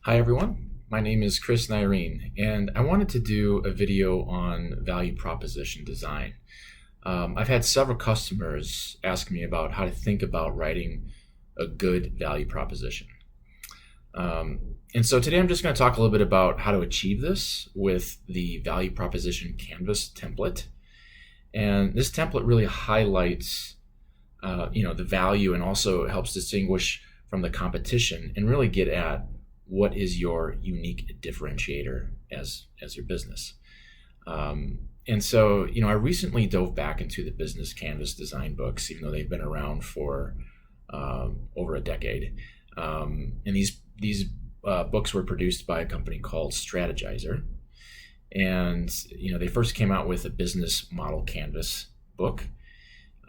Hi everyone, my name is Chris Nyreen, and I wanted to do a video on value proposition design. I've had several customers ask me about how to think about writing a good value proposition. And so today I'm just going to talk a little bit about how to achieve this with the value proposition canvas template. And this template really highlights the value, and also helps distinguish from the competition and really get at what is your unique differentiator as your business. And so, I recently dove back into the business canvas design books, even though they've been around for over a decade. And these books were produced by a company called Strategyzer. And, they first came out with a business model canvas book.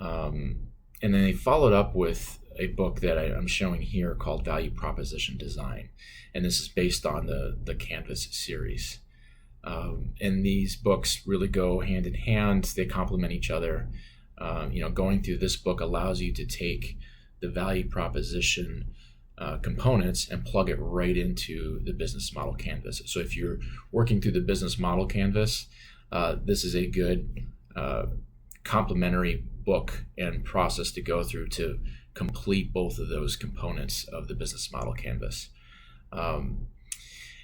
And then they followed up with a book that I'm showing here called Value Proposition Design. And this is based on the Canvas series. And these books really go hand in hand. They complement each other. Going through this book allows you to take the value proposition components and plug it right into the business model canvas. So if you're working through the business model canvas, this is a good complementary book and process to go through to complete both of those components of the business model canvas.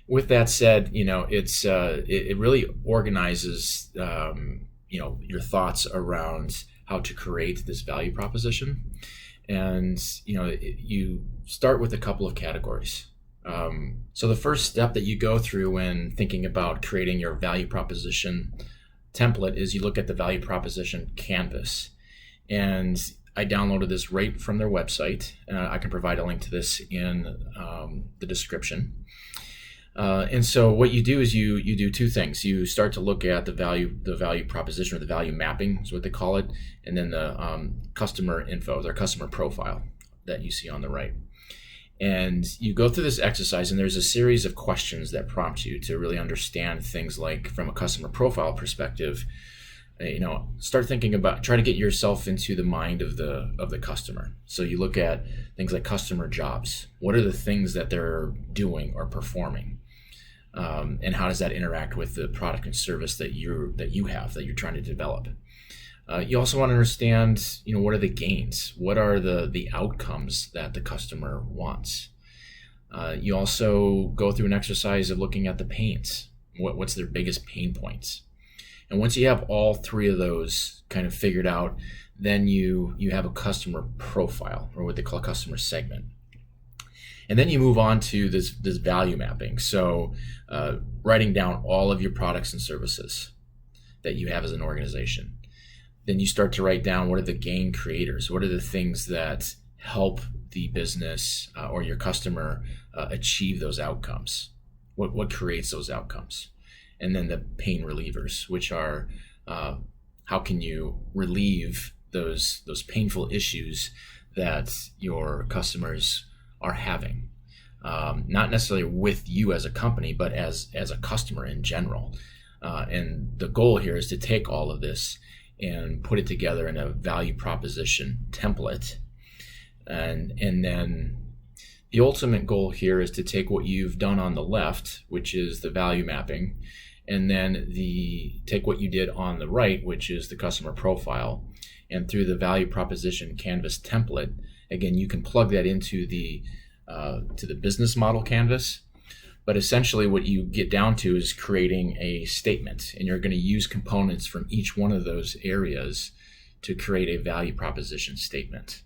With that said, it really organizes your thoughts around how to create this value proposition. And you start with a couple of categories. So the first step that you go through when thinking about creating your value proposition template is you look at the value proposition canvas. And I downloaded this right from their website. I can provide a link to this in the description. And so what you do is you do two things. You start to look at the value proposition, or the value mapping is what they call it, and then the customer info, their customer profile that you see on the right. And you go through this exercise, and there's a series of questions that prompt you to really understand things like, from a customer profile perspective, start thinking about, try to get yourself into the mind of the customer. So you look at things like customer jobs. What are the things that they're doing or performing? And how does that interact with the product and service that you're trying to develop? You also want to understand, what are the gains? What are the outcomes that the customer wants? You also go through an exercise of looking at the pains. What's their biggest pain points? And once you have all three of those kind of figured out, then you have a customer profile, or what they call a customer segment. And then you move on to this value mapping. So writing down all of your products and services that you have as an organization. Then you start to write down, what are the gain creators? What are the things that help the business or your customer achieve those outcomes? What creates those outcomes? And then the pain relievers, which are how can you relieve those painful issues that your customers are having, not necessarily with you as a company, but as a customer in general. And the goal here is to take all of this and put it together in a value proposition template. And then the ultimate goal here is to take what you've done on the left, which is the value mapping, and then take what you did on the right, which is the customer profile, and through the value proposition canvas template, again, you can plug that into to the business model canvas. But essentially what you get down to is creating a statement, and you're going to use components from each one of those areas to create a value proposition statement.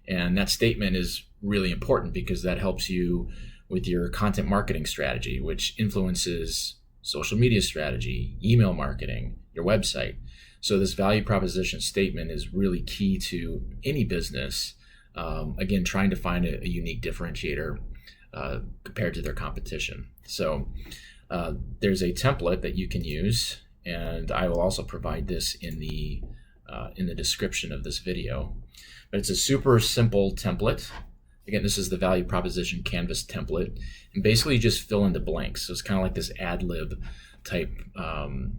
And that statement is really important because that helps you with your content marketing strategy, which influences social media strategy, email marketing, your website. So this value proposition statement is really key to any business, again, trying to find a unique differentiator compared to their competition. So there's a template that you can use, and I will also provide this in the description of this video. But it's a super simple template. Again, this is the value proposition canvas template, and basically you just fill in the blanks. So it's kind of like this ad lib type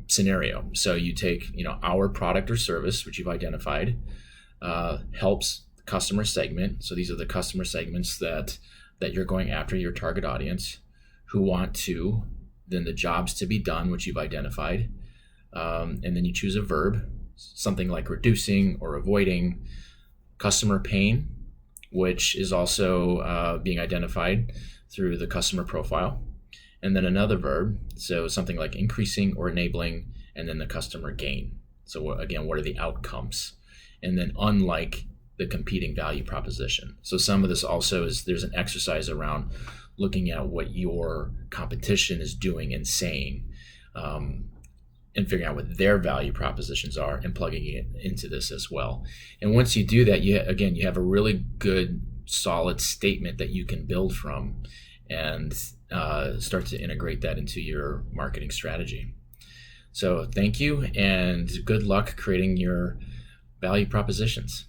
scenario. So you take, our product or service, which you've identified, helps the customer segment. So these are the customer segments that you're going after, your target audience. who want to, then the jobs to be done, which you've identified, and then you choose a verb, something like reducing or avoiding, customer pain, which is also being identified through the customer profile, and then another verb, so something like increasing or enabling, and then the customer gain. So again, what are the outcomes? And then unlike the competing value proposition. So some of this also is, there's an exercise around looking at what your competition is doing and saying, and figuring out what their value propositions are and plugging it into this as well. And once you do that, you have a really good, solid statement that you can build from and start to integrate that into your marketing strategy. So thank you, and good luck creating your value propositions.